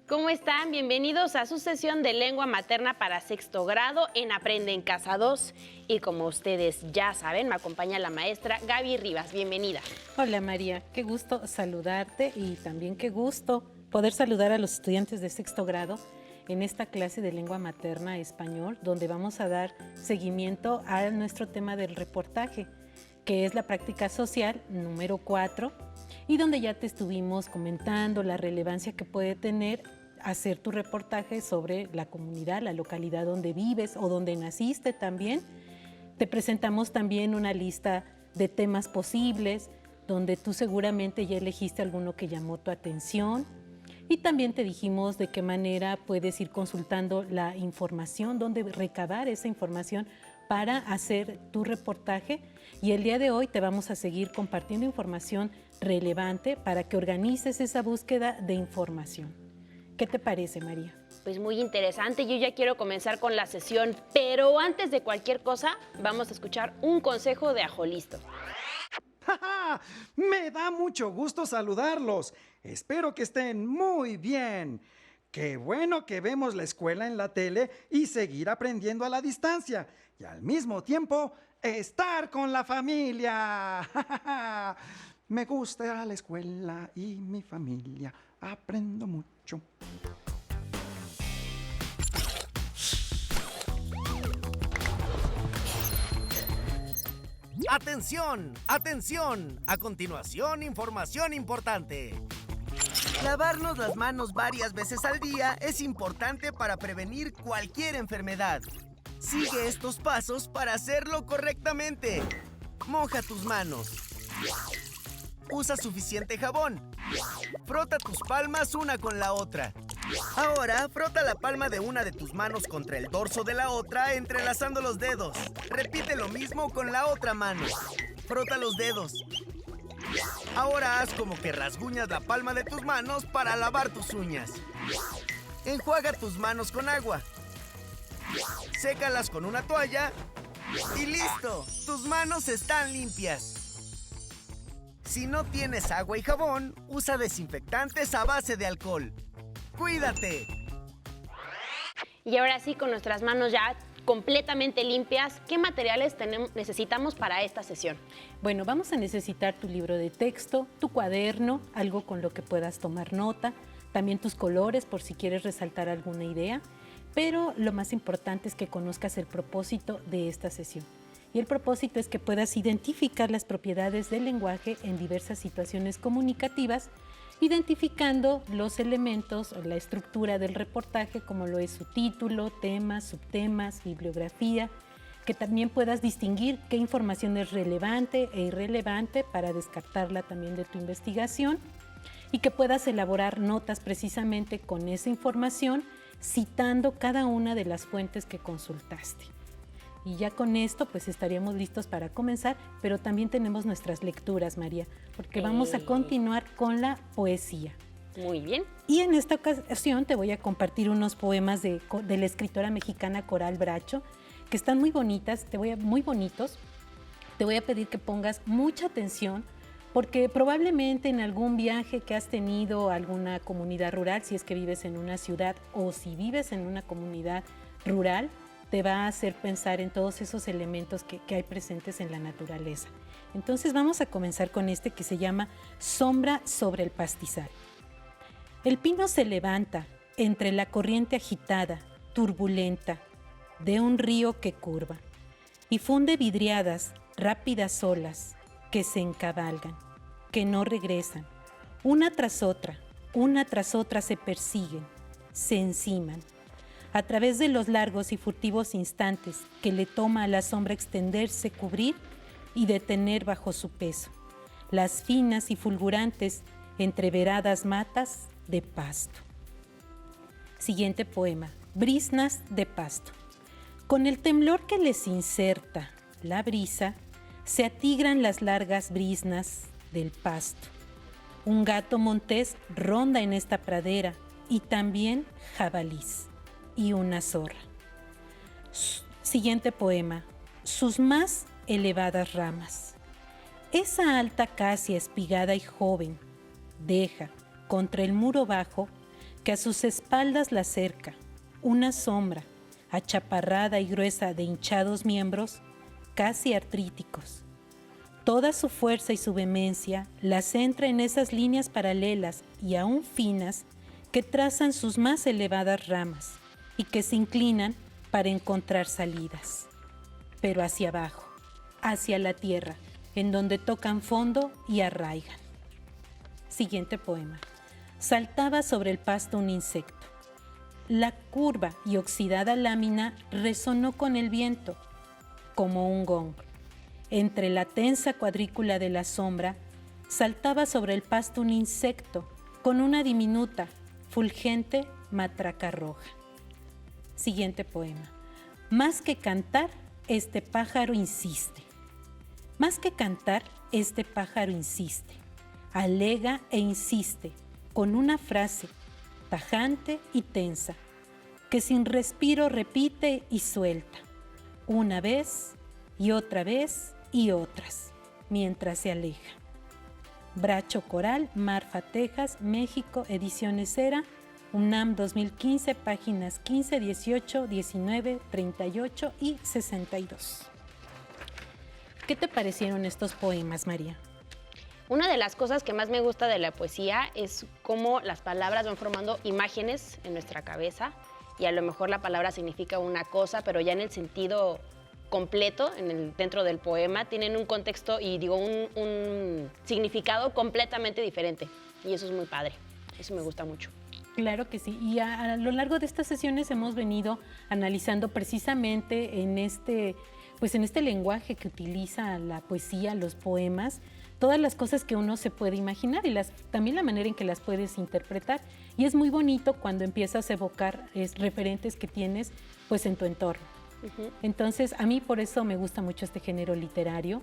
¿Cómo están? Bienvenidos a su sesión de lengua materna para sexto grado en Aprende en Casa 2. Y como ustedes ya saben, me acompaña la maestra Gaby Rivas. Bienvenida. Hola María, qué gusto saludarte y también qué gusto poder saludar a los estudiantes de sexto grado en esta clase de lengua materna español, donde vamos a dar seguimiento a nuestro tema del reportaje, que es la práctica social número 4, y donde ya te estuvimos comentando la relevancia que puede tener hacer tu reportaje sobre la comunidad, la localidad donde vives o donde naciste también. Te presentamos también una lista de temas posibles, donde tú seguramente ya elegiste alguno que llamó tu atención. Y también te dijimos de qué manera puedes ir consultando la información, dónde recabar esa información para hacer tu reportaje. Y el día de hoy te vamos a seguir compartiendo información relevante para que organices esa búsqueda de información. ¿Qué te parece, María? Pues muy interesante, yo ya quiero comenzar con la sesión, pero antes de cualquier cosa, vamos a escuchar un consejo de Ajolisto. ¡Ja! Me da mucho gusto saludarlos. Espero que estén muy bien. Qué bueno que vemos la escuela en la tele y seguir aprendiendo a la distancia. Y al mismo tiempo, estar con la familia. ¡Ja! Me gusta la escuela y mi familia. Aprendo mucho. ¡Atención! ¡Atención! A continuación, información importante. Lavarnos las manos varias veces al día es importante para prevenir cualquier enfermedad. Sigue estos pasos para hacerlo correctamente. Moja tus manos. Usa suficiente jabón. Frota tus palmas una con la otra. Ahora, frota la palma de una de tus manos contra el dorso de la otra, entrelazando los dedos. Repite lo mismo con la otra mano. Frota los dedos. Ahora haz como que rasguñas la palma de tus manos para lavar tus uñas. Enjuaga tus manos con agua. Sécalas con una toalla. Y listo, tus manos están limpias. Si no tienes agua y jabón, usa desinfectantes a base de alcohol. ¡Cuídate! Y ahora sí, con nuestras manos ya completamente limpias, ¿qué materiales necesitamos para esta sesión? Bueno, vamos a necesitar tu libro de texto, tu cuaderno, algo con lo que puedas tomar nota, también tus colores por si quieres resaltar alguna idea, pero lo más importante es que conozcas el propósito de esta sesión. Y el propósito es que puedas identificar las propiedades del lenguaje en diversas situaciones comunicativas, identificando los elementos o la estructura del reportaje, como lo es su título, temas, subtemas, bibliografía, que también puedas distinguir qué información es relevante e irrelevante para descartarla también de tu investigación y que puedas elaborar notas precisamente con esa información, citando cada una de las fuentes que consultaste. Y ya con esto pues estaríamos listos para comenzar, pero también tenemos nuestras lecturas, María, porque vamos a continuar con la poesía. Muy bien. Y en esta ocasión te voy a compartir unos poemas de la escritora mexicana Coral Bracho, que están muy bonitas, muy bonitos. Te voy a pedir que pongas mucha atención, porque probablemente en algún viaje que has tenido a alguna comunidad rural, si es que vives en una ciudad o si vives en una comunidad rural, te va a hacer pensar en todos esos elementos que hay presentes en la naturaleza. Entonces vamos a comenzar con este que se llama Sombra sobre el pastizal. El pino se levanta entre la corriente agitada, turbulenta, de un río que curva, y funde vidriadas, rápidas olas, que se encabalgan, que no regresan, una tras otra se persiguen, se enciman, a través de los largos y furtivos instantes que le toma a la sombra extenderse, cubrir y detener bajo su peso las finas y fulgurantes entreveradas matas de pasto. Siguiente poema, Brisnas de pasto. Con el temblor que les inserta la brisa, se atigran las largas brisnas del pasto. Un gato montés ronda en esta pradera y también jabalís y una zorra. Siguiente poema, sus más elevadas ramas. Esa alta acacia espigada y joven deja contra el muro bajo que a sus espaldas la cerca, una sombra, achaparrada y gruesa de hinchados miembros, casi artríticos. Toda su fuerza y su vehemencia la centra en esas líneas paralelas y aún finas que trazan sus más elevadas ramas y que se inclinan para encontrar salidas. Pero hacia abajo, hacia la tierra, en donde tocan fondo y arraigan. Siguiente poema. Saltaba sobre el pasto un insecto. La curva y oxidada lámina resonó con el viento, como un gong. Entre la tensa cuadrícula de la sombra, saltaba sobre el pasto un insecto con una diminuta, fulgente matraca roja. Siguiente poema. Más que cantar, este pájaro insiste. Más que cantar, este pájaro insiste. Alega e insiste con una frase tajante y tensa, que sin respiro repite y suelta, una vez y otra vez y otras, mientras se aleja. Bracho Coral, Marfa, Texas, México, Ediciones Era, UNAM 2015, páginas 15, 18, 19, 38 y 62. ¿Qué te parecieron estos poemas, María? Una de las cosas que más me gusta de la poesía es cómo las palabras van formando imágenes en nuestra cabeza y a lo mejor la palabra significa una cosa, pero ya en el sentido completo, dentro del poema, tienen un contexto y un significado completamente diferente. Y eso es muy padre, eso me gusta mucho. Claro que sí, y a lo largo de estas sesiones hemos venido analizando precisamente en este lenguaje que utiliza la poesía, los poemas, todas las cosas que uno se puede imaginar y también la manera en que las puedes interpretar. Y es muy bonito cuando empiezas a evocar referentes que tienes pues en tu entorno. Uh-huh. Entonces, a mí por eso me gusta mucho este género literario,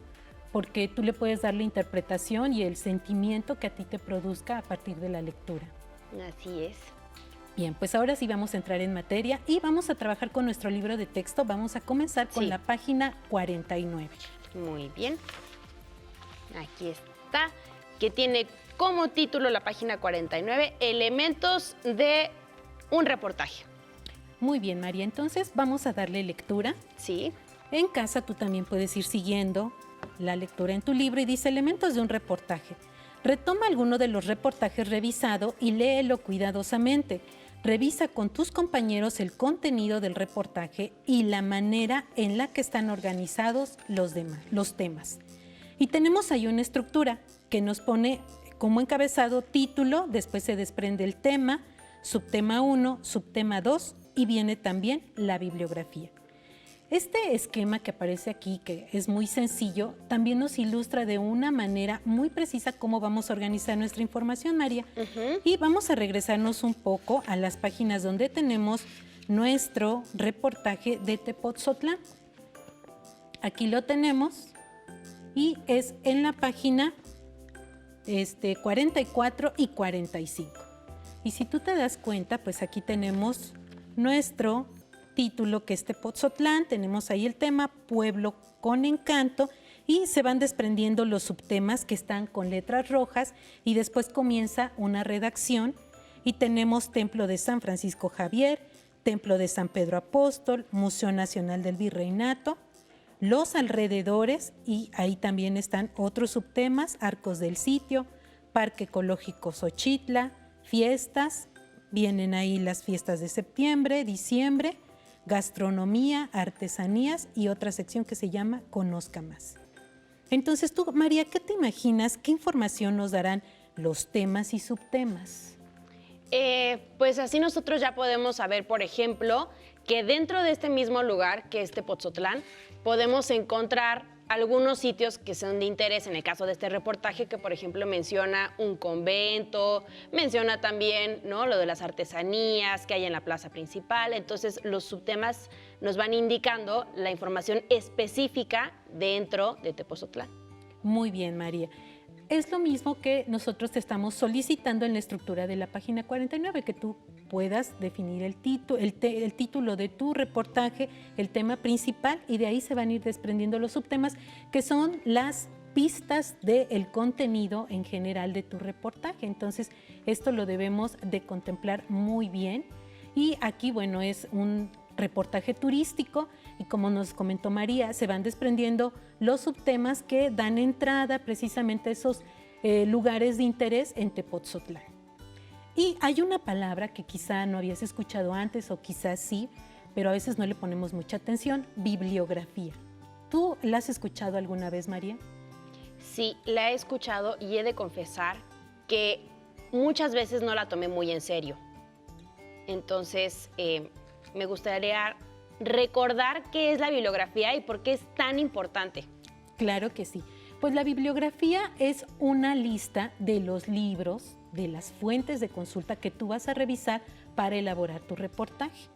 porque tú le puedes dar la interpretación y el sentimiento que a ti te produzca a partir de la lectura. Así es. Bien, pues ahora sí vamos a entrar en materia y vamos a trabajar con nuestro libro de texto. Vamos a comenzar con la página 49. Muy bien. Aquí está, que tiene como título la página 49, Elementos de un reportaje. Muy bien, María, entonces vamos a darle lectura. Sí. En casa tú también puedes ir siguiendo la lectura en tu libro y dice Elementos de un reportaje. Retoma alguno de los reportajes revisado y léelo cuidadosamente. Revisa con tus compañeros el contenido del reportaje y la manera en la que están organizados los temas. Y tenemos ahí una estructura que nos pone como encabezado título, después se desprende el tema, subtema 1, subtema 2 y viene también la bibliografía. Este esquema que aparece aquí, que es muy sencillo, también nos ilustra de una manera muy precisa cómo vamos a organizar nuestra información, María. Uh-huh. Y vamos a regresarnos un poco a las páginas donde tenemos nuestro reportaje de Tepoztlán. Aquí lo tenemos. Y es en la página 44 y 45. Y si tú te das cuenta, pues aquí tenemos nuestro título que es Tepoztlán, tenemos ahí el tema Pueblo con Encanto y se van desprendiendo los subtemas que están con letras rojas y después comienza una redacción y tenemos Templo de San Francisco Javier, Templo de San Pedro Apóstol, Museo Nacional del Virreinato, los alrededores y ahí también están otros subtemas, Arcos del Sitio, Parque Ecológico Xochitla, fiestas, vienen ahí las fiestas de septiembre, diciembre, gastronomía, artesanías y otra sección que se llama Conozca Más. Entonces tú, María, ¿qué te imaginas? ¿Qué información nos darán los temas y subtemas? Pues así nosotros ya podemos saber, por ejemplo, que dentro de este mismo lugar, que es Tepoztlán, podemos encontrar algunos sitios que son de interés, en el caso de este reportaje, que por ejemplo menciona un convento, menciona también, ¿no?, lo de las artesanías que hay en la plaza principal. Entonces los subtemas nos van indicando la información específica dentro de Tepoztlán. Muy bien, María. Es lo mismo que nosotros te estamos solicitando en la estructura de la página 49, que tú puedas definir el título de tu reportaje, el tema principal, y de ahí se van a ir desprendiendo los subtemas, que son las pistas del contenido en general de tu reportaje. Entonces, esto lo debemos de contemplar muy bien. Y aquí, bueno, es un reportaje turístico y como nos comentó María, se van desprendiendo los subtemas que dan entrada precisamente a esos lugares de interés en Tepoztlán. Y hay una palabra que quizá no habías escuchado antes o quizás sí, pero a veces no le ponemos mucha atención: bibliografía. ¿Tú la has escuchado alguna vez, María? Sí, la he escuchado y he de confesar que muchas veces no la tomé muy en serio. Entonces, me gustaría recordar qué es la bibliografía y por qué es tan importante. Claro que sí. Pues la bibliografía es una lista de los libros, de las fuentes de consulta que tú vas a revisar para elaborar tu reportaje.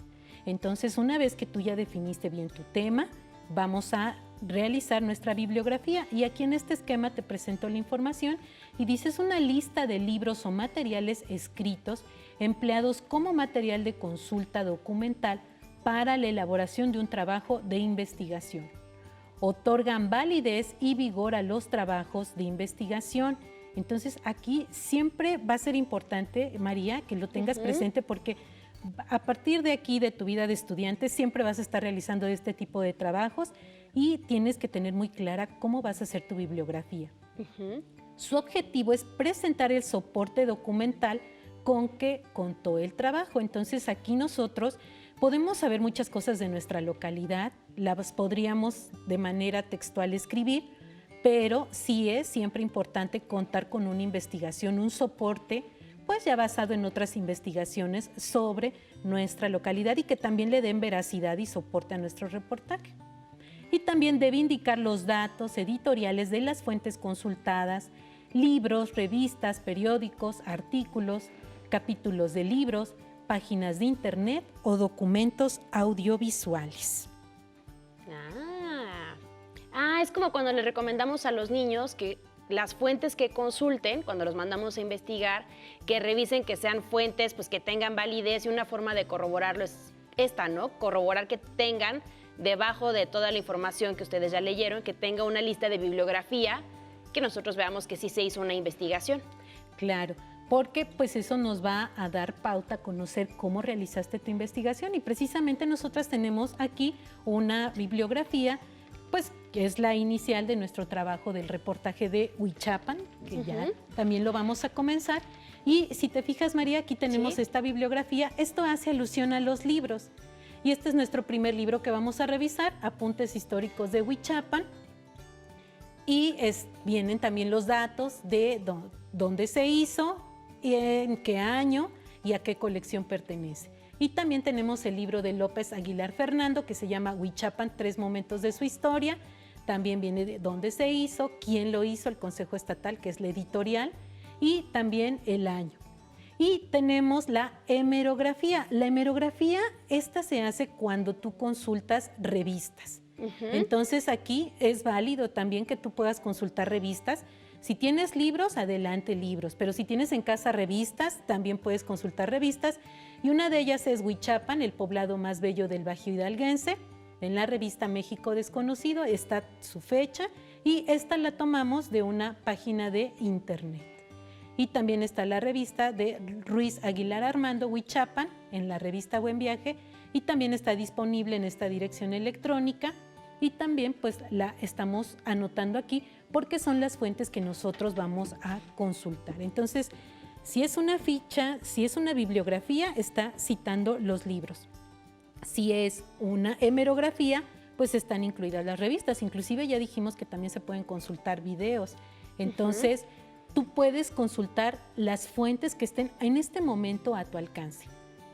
Entonces, una vez que tú ya definiste bien tu tema, vamos a realizar nuestra bibliografía. Y aquí en este esquema te presento la información y dices una lista de libros o materiales escritos empleados como material de consulta documental para la elaboración de un trabajo de investigación. Otorgan validez y vigor a los trabajos de investigación. Entonces, aquí siempre va a ser importante, María, que lo tengas presente, porque a partir de aquí, de tu vida de estudiante, siempre vas a estar realizando este tipo de trabajos y tienes que tener muy clara cómo vas a hacer tu bibliografía. Su objetivo es presentar el soporte documental con que contó el trabajo. Entonces, aquí nosotros podemos saber muchas cosas de nuestra localidad, las podríamos de manera textual escribir, pero sí es siempre importante contar con una investigación, un soporte, pues ya basado en otras investigaciones sobre nuestra localidad y que también le den veracidad y soporte a nuestro reportaje. Y también debe indicar los datos editoriales de las fuentes consultadas, libros, revistas, periódicos, artículos, capítulos de libros, páginas de internet o documentos audiovisuales. Es como cuando le recomendamos a los niños que las fuentes que consulten, cuando los mandamos a investigar, que revisen que sean fuentes pues, que tengan validez, y una forma de corroborarlo es esta, ¿no? Corroborar que tengan debajo de toda la información que ustedes ya leyeron, que tenga una lista de bibliografía, que nosotros veamos que sí se hizo una investigación. Claro, porque pues eso nos va a dar pauta a conocer cómo realizaste tu investigación, y precisamente nosotras tenemos aquí una bibliografía pues que es la inicial de nuestro trabajo del reportaje de Huichapan, que ya también lo vamos a comenzar. Y si te fijas, María, aquí tenemos esta bibliografía. Esto hace alusión a los libros. Y este es nuestro primer libro que vamos a revisar, Apuntes históricos de Huichapan. Y vienen también los datos de dónde se hizo, en qué año y a qué colección pertenece. Y también tenemos el libro de López Aguilar Fernando, que se llama Huichapan, 3 momentos de su historia. También viene de dónde se hizo, quién lo hizo, el Consejo Estatal, que es la editorial, y también el año. Y tenemos la hemerografía. La hemerografía, esta se hace cuando tú consultas revistas. Entonces aquí es válido también que tú puedas consultar revistas. Si tienes libros, adelante libros, pero si tienes en casa revistas, también puedes consultar revistas. Y una de ellas es Huichapan, el poblado más bello del Bajío Hidalguense. En la revista México Desconocido está su fecha y esta la tomamos de una página de internet. Y también está la revista de Ruiz Aguilar Armando, Huichapan, en la revista Buen Viaje, y también está disponible en esta dirección electrónica. Y también pues la estamos anotando aquí porque son las fuentes que nosotros vamos a consultar. Entonces, si es una ficha, si es una bibliografía, está citando los libros. Si es una hemerografía, pues están incluidas las revistas. Inclusive ya dijimos que también se pueden consultar videos. Entonces, tú puedes consultar las fuentes que estén en este momento a tu alcance,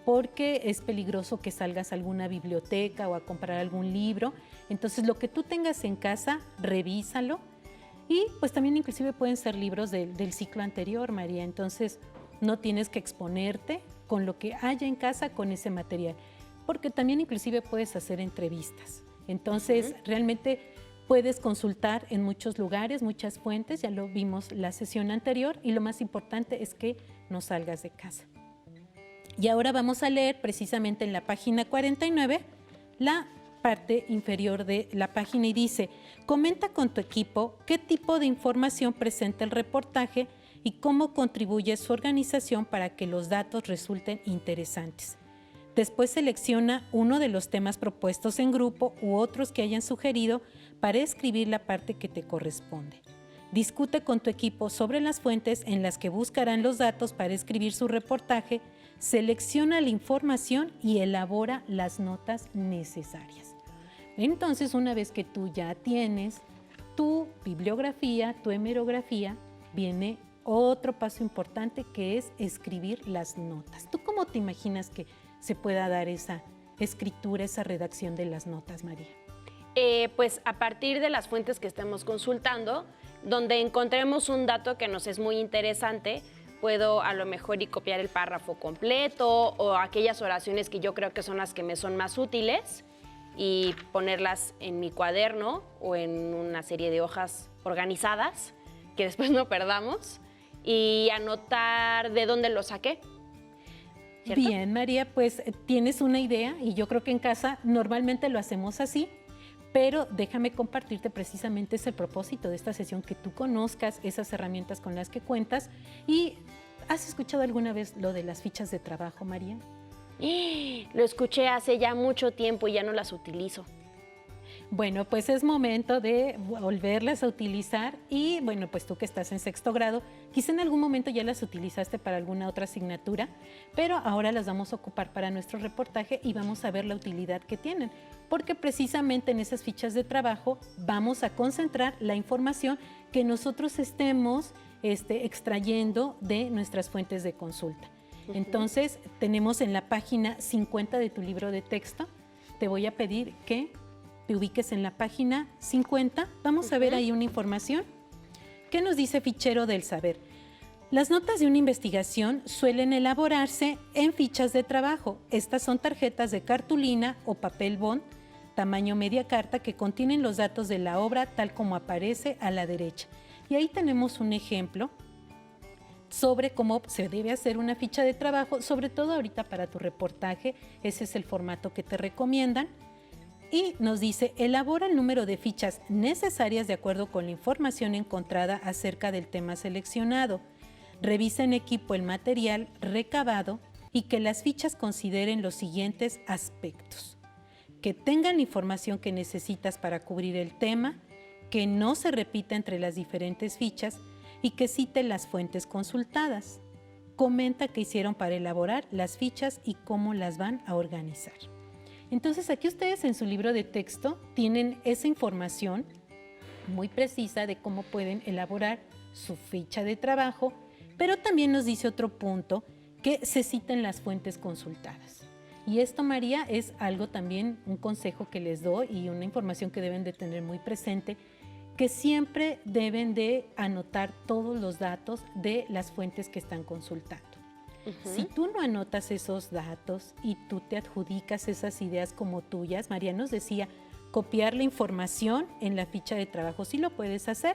porque es peligroso que salgas a alguna biblioteca o a comprar algún libro. Entonces, lo que tú tengas en casa, revísalo. Y pues también inclusive pueden ser libros del ciclo anterior, María. Entonces, no tienes que exponerte con lo que haya en casa con ese material, porque también inclusive puedes hacer entrevistas. Entonces, realmente puedes consultar en muchos lugares, muchas fuentes, ya lo vimos la sesión anterior, y lo más importante es que no salgas de casa. Y ahora vamos a leer precisamente en la página 49 la parte inferior de la página y dice, comenta con tu equipo qué tipo de información presenta el reportaje y cómo contribuye a su organización para que los datos resulten interesantes. Después selecciona uno de los temas propuestos en grupo u otros que hayan sugerido para escribir la parte que te corresponde. Discute con tu equipo sobre las fuentes en las que buscarán los datos para escribir su reportaje, selecciona la información y elabora las notas necesarias. Entonces, una vez que tú ya tienes tu bibliografía, tu hemerografía, viene otro paso importante que es escribir las notas. ¿Tú cómo te imaginas que se pueda dar esa escritura, esa redacción de las notas, María? Pues a partir de las fuentes que estemos consultando, donde encontremos un dato que nos es muy interesante, puedo a lo mejor y copiar el párrafo completo o aquellas oraciones que yo creo que son las que me son más útiles y ponerlas en mi cuaderno o en una serie de hojas organizadas que después no perdamos y anotar de dónde lo saqué. ¿Cierto? Bien, María, pues tienes una idea y yo creo que en casa normalmente lo hacemos así, pero déjame compartirte precisamente ese propósito de esta sesión, que tú conozcas esas herramientas con las que cuentas. ¿Y has escuchado alguna vez lo de las fichas de trabajo, María? Lo escuché hace ya mucho tiempo y ya no las utilizo. Bueno, pues es momento de volverlas a utilizar y bueno, pues tú que estás en sexto grado, quizá en algún momento ya las utilizaste para alguna otra asignatura, pero ahora las vamos a ocupar para nuestro reportaje y vamos a ver la utilidad que tienen, porque precisamente en esas fichas de trabajo vamos a concentrar la información que nosotros estemos extrayendo de nuestras fuentes de consulta. Entonces, tenemos en la página 50 de tu libro de texto, te voy a pedir que te ubiques en la página 50. Vamos a ver ahí una información. ¿Qué nos dice Fichero del Saber? Las notas de una investigación suelen elaborarse en fichas de trabajo. Estas son tarjetas de cartulina o papel bond, tamaño media carta, que contienen los datos de la obra tal como aparece a la derecha. Y ahí tenemos un ejemplo sobre cómo se debe hacer una ficha de trabajo, sobre todo ahorita para tu reportaje. Ese es el formato que te recomiendan. Y nos dice, elabora el número de fichas necesarias de acuerdo con la información encontrada acerca del tema seleccionado. Revisa en equipo el material recabado y que las fichas consideren los siguientes aspectos: que tengan la información que necesitas para cubrir el tema, que no se repita entre las diferentes fichas y que cite las fuentes consultadas. Comenta qué hicieron para elaborar las fichas y cómo las van a organizar. Entonces, aquí ustedes en su libro de texto tienen esa información muy precisa de cómo pueden elaborar su ficha de trabajo, pero también nos dice otro punto, que se citen las fuentes consultadas. Y esto, María, es algo también, un consejo que les doy y una información que deben de tener muy presente, que siempre deben de anotar todos los datos de las fuentes que están consultando. Si tú no anotas esos datos y tú te adjudicas esas ideas como tuyas, María nos decía, copiar la información en la ficha de trabajo, sí lo puedes hacer,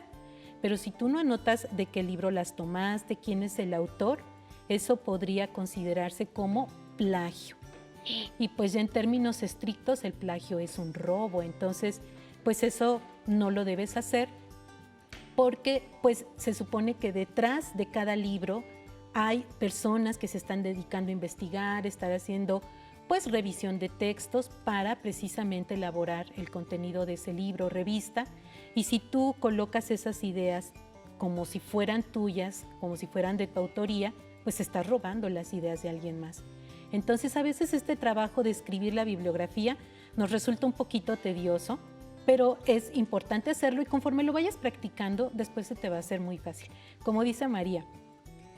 pero si tú no anotas de qué libro las tomaste, quién es el autor, eso podría considerarse como plagio. Y pues ya en términos estrictos el plagio es un robo, entonces pues eso no lo debes hacer, porque pues se supone que detrás de cada libro hay personas que se están dedicando a investigar, estar haciendo pues revisión de textos para precisamente elaborar el contenido de ese libro o revista. Y si tú colocas esas ideas como si fueran tuyas, como si fueran de tu autoría, pues estás robando las ideas de alguien más. Entonces a veces este trabajo de escribir la bibliografía nos resulta un poquito tedioso, pero es importante hacerlo y conforme lo vayas practicando, después se te va a hacer muy fácil. Como dice María,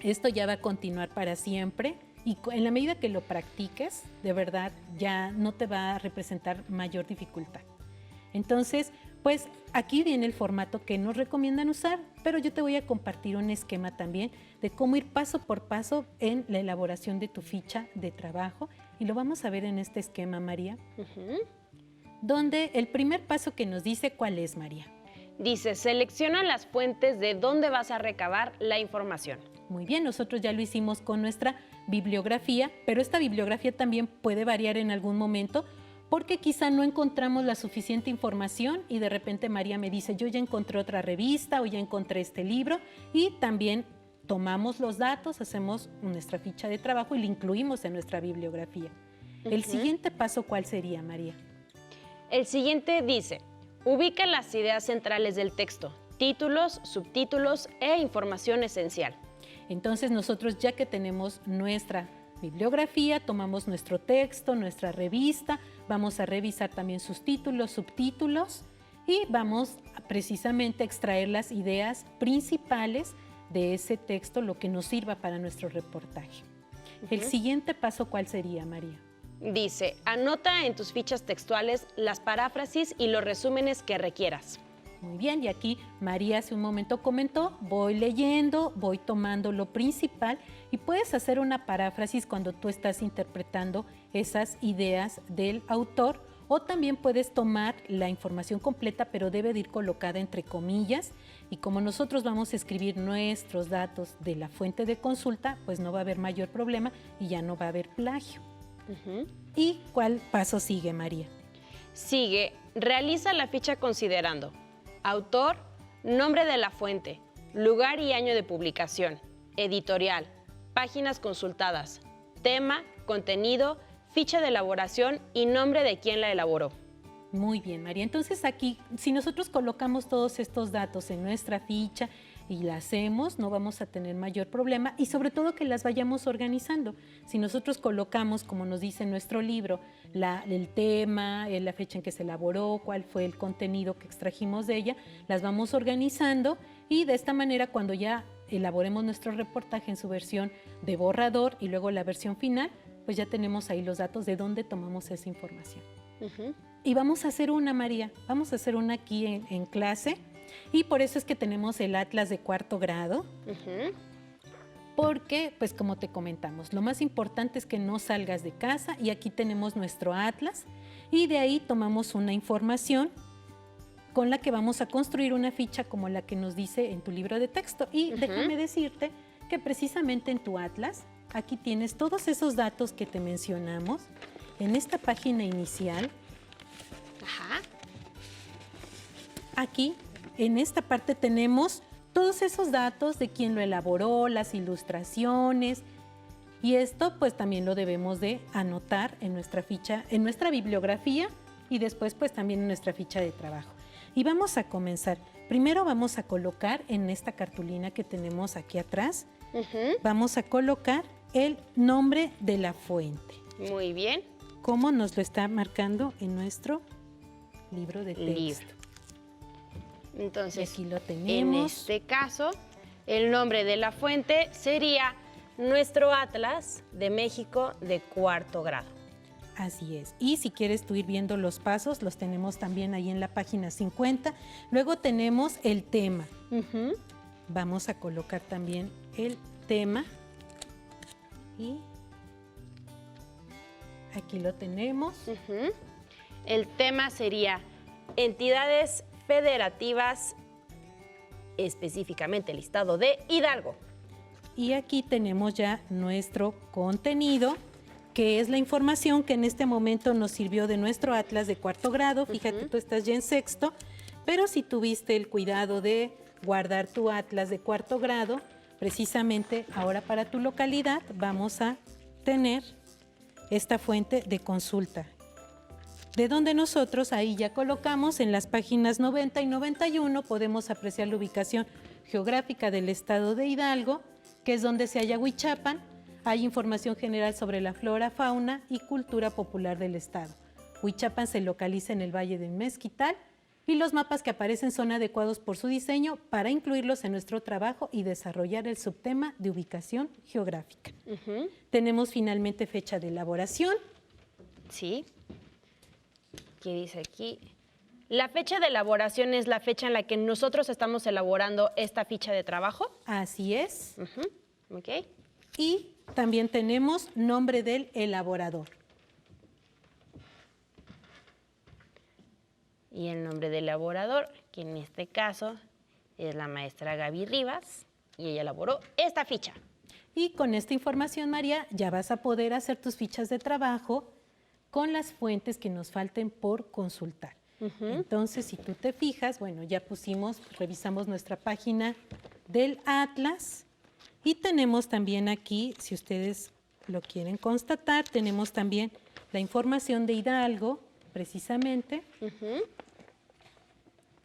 esto ya va a continuar para siempre y en la medida que lo practiques, de verdad ya no te va a representar mayor dificultad. Entonces, pues aquí viene el formato que nos recomiendan usar, pero yo te voy a compartir un esquema también de cómo ir paso por paso en la elaboración de tu ficha de trabajo y lo vamos a ver en este esquema, María, donde el primer paso que nos dice, ¿cuál es, María? Dice, selecciona las fuentes de dónde vas a recabar la información. Muy bien, nosotros ya lo hicimos con nuestra bibliografía, pero esta bibliografía también puede variar en algún momento porque quizá no encontramos la suficiente información y de repente María me dice, yo ya encontré otra revista o ya encontré este libro, y también tomamos los datos, hacemos nuestra ficha de trabajo y la incluimos en nuestra bibliografía. El siguiente paso, ¿cuál sería, María? El siguiente dice, ubica las ideas centrales del texto, títulos, subtítulos e información esencial. Entonces nosotros, ya que tenemos nuestra bibliografía, tomamos nuestro texto, nuestra revista, vamos a revisar también sus títulos, subtítulos, y vamos precisamente a extraer las ideas principales de ese texto, lo que nos sirva para nuestro reportaje. El siguiente paso, ¿cuál sería, María? Dice, anota en tus fichas textuales las paráfrasis y los resúmenes que requieras. Muy bien, y aquí María hace un momento comentó, voy leyendo, voy tomando lo principal, y puedes hacer una paráfrasis cuando tú estás interpretando esas ideas del autor, o también puedes tomar la información completa, pero debe de ir colocada entre comillas, y como nosotros vamos a escribir nuestros datos de la fuente de consulta, pues no va a haber mayor problema y ya no va a haber plagio. ¿Y cuál paso sigue, María? Sigue, realiza la ficha considerando autor, nombre de la fuente, lugar y año de publicación, editorial, páginas consultadas, tema, contenido, ficha de elaboración y nombre de quien la elaboró. Muy bien, María. Entonces aquí, si nosotros colocamos todos estos datos en nuestra ficha y la hacemos, no vamos a tener mayor problema, y sobre todo que las vayamos organizando. Si nosotros colocamos, como nos dice nuestro libro, el tema, la fecha en que se elaboró, cuál fue el contenido que extrajimos de ella, las vamos organizando, y de esta manera, cuando ya elaboremos nuestro reportaje en su versión de borrador y luego la versión final, pues ya tenemos ahí los datos de dónde tomamos esa información. Y vamos a hacer una, María, vamos a hacer una aquí en clase, y por eso es que tenemos el atlas de cuarto grado, porque, pues como te comentamos, lo más importante es que no salgas de casa, y aquí tenemos nuestro atlas, y de ahí tomamos una información con la que vamos a construir una ficha como la que nos dice en tu libro de texto. Y déjame decirte que precisamente en tu atlas, aquí tienes todos esos datos que te mencionamos en esta página inicial. Aquí, en esta parte, tenemos todos esos datos de quién lo elaboró, las ilustraciones, y esto pues también lo debemos de anotar en nuestra ficha, en nuestra bibliografía, y después pues también en nuestra ficha de trabajo. Y vamos a comenzar. Primero vamos a colocar en esta cartulina que tenemos aquí atrás, vamos a colocar el nombre de la fuente. Muy bien. Como nos lo está marcando en nuestro libro de texto. Entonces, y aquí lo tenemos. En este caso, el nombre de la fuente sería nuestro Atlas de México de cuarto grado. Así es. Y si quieres tú ir viendo los pasos, los tenemos también ahí en la página 50. Luego tenemos el tema. Vamos a colocar también el tema. Y aquí lo tenemos. El tema sería entidades federativas, específicamente el estado de Hidalgo. Y aquí tenemos ya nuestro contenido, que es la información que en este momento nos sirvió de nuestro atlas de cuarto grado. Fíjate, tú estás ya en sexto, pero si tuviste el cuidado de guardar tu atlas de cuarto grado, precisamente ahora para tu localidad vamos a tener esta fuente de consulta, de donde nosotros ahí ya colocamos en las páginas 90 y 91, podemos apreciar la ubicación geográfica del estado de Hidalgo, que es donde se halla Huichapan. Hay información general sobre la flora, fauna y cultura popular del estado. Huichapan se localiza en el Valle del Mezquital, y los mapas que aparecen son adecuados por su diseño para incluirlos en nuestro trabajo y desarrollar el subtema de ubicación geográfica. Tenemos finalmente fecha de elaboración. Sí. ¿Qué dice aquí? La fecha de elaboración es la fecha en la que nosotros estamos elaborando esta ficha de trabajo. Así es. Ok. Y también tenemos nombre del elaborador. Y el nombre del elaborador, que en este caso es la maestra Gaby Rivas, y ella elaboró esta ficha. Y con esta información, María, ya vas a poder hacer tus fichas de trabajo con las fuentes que nos falten por consultar. Entonces, si tú te fijas, bueno, ya revisamos nuestra página del Atlas y tenemos también aquí, si ustedes lo quieren constatar, tenemos también la información de Hidalgo, precisamente,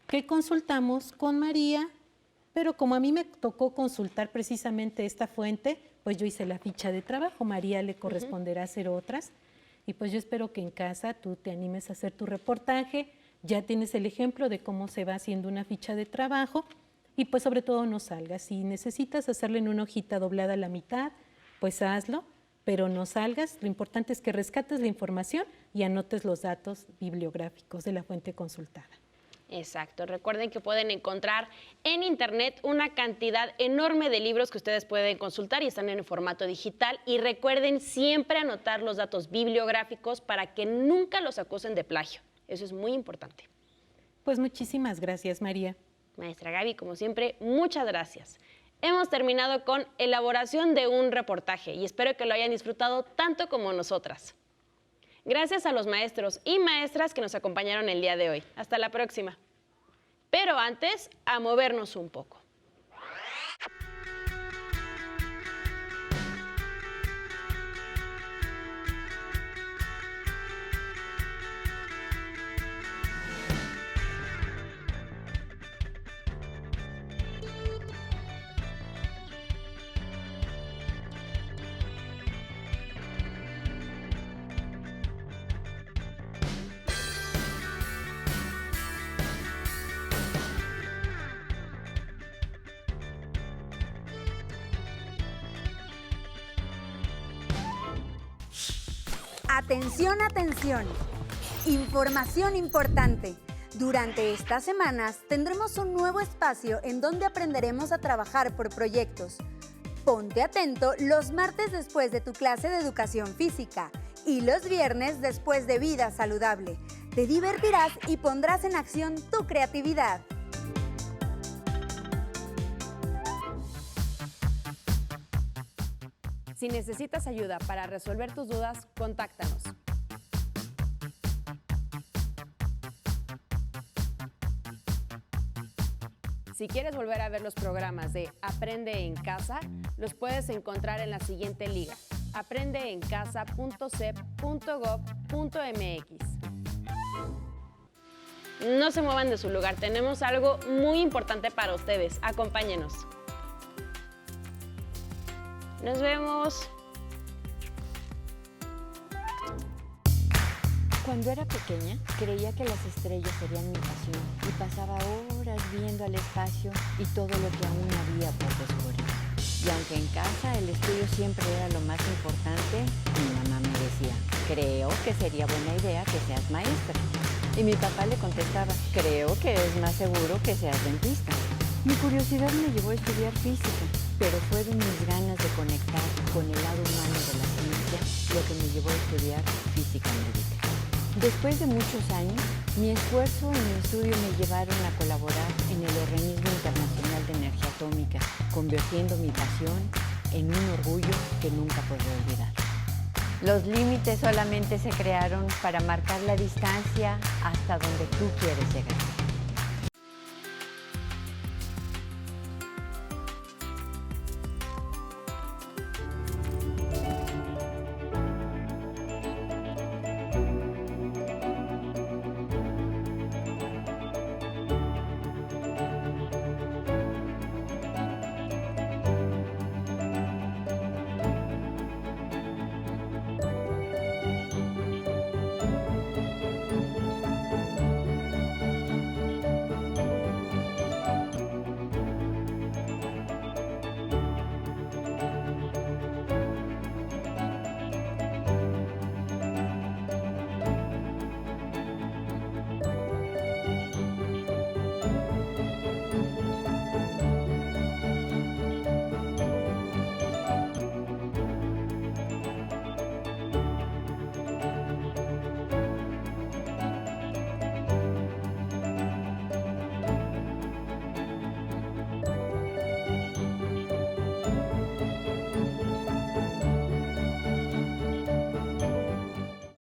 que consultamos con María, pero como a mí me tocó consultar precisamente esta fuente, pues yo hice la ficha de trabajo, María le corresponderá hacer otras, y pues yo espero que en casa tú te animes a hacer tu reportaje, ya tienes el ejemplo de cómo se va haciendo una ficha de trabajo, y pues sobre todo no salgas. Si necesitas hacerlo en una hojita doblada a la mitad, pues hazlo, pero no salgas. Lo importante es que rescates la información y anotes los datos bibliográficos de la fuente consultada. Exacto. Recuerden que pueden encontrar en internet una cantidad enorme de libros que ustedes pueden consultar y están en formato digital. Y recuerden siempre anotar los datos bibliográficos para que nunca los acusen de plagio. Eso es muy importante. Pues muchísimas gracias, María. Maestra Gaby, como siempre, muchas gracias. Hemos terminado con elaboración de un reportaje y espero que lo hayan disfrutado tanto como nosotras. Gracias a los maestros y maestras que nos acompañaron el día de hoy. Hasta la próxima. Pero antes, a movernos un poco. Atención, atención. Información importante. Durante estas semanas tendremos un nuevo espacio en donde aprenderemos a trabajar por proyectos. Ponte atento los martes después de tu clase de educación física y los viernes después de vida saludable. Te divertirás y pondrás en acción tu creatividad. Si necesitas ayuda para resolver tus dudas, contáctanos. Si quieres volver a ver los programas de Aprende en Casa, los puedes encontrar en la siguiente liga: aprendeencasa.cep.gov.mx. No se muevan de su lugar, tenemos algo muy importante para ustedes. Acompáñenos. Nos vemos. Cuando era pequeña, creía que las estrellas serían mi pasión y pasaba horas viendo al espacio y todo lo que aún había por descubrir. Y aunque en casa el estudio siempre era lo más importante, mi mamá me decía, creo que sería buena idea que seas maestra. Y mi papá le contestaba, creo que es más seguro que seas dentista. Mi curiosidad me llevó a estudiar física, pero fueron mis ganas de conectar con el lado humano de la ciencia lo que me llevó a estudiar física médica. Después de muchos años, mi esfuerzo y mi estudio me llevaron a colaborar en el Organismo Internacional de Energía Atómica, convirtiendo mi pasión en un orgullo que nunca podré olvidar. Los límites solamente se crearon para marcar la distancia hasta donde tú quieres llegar.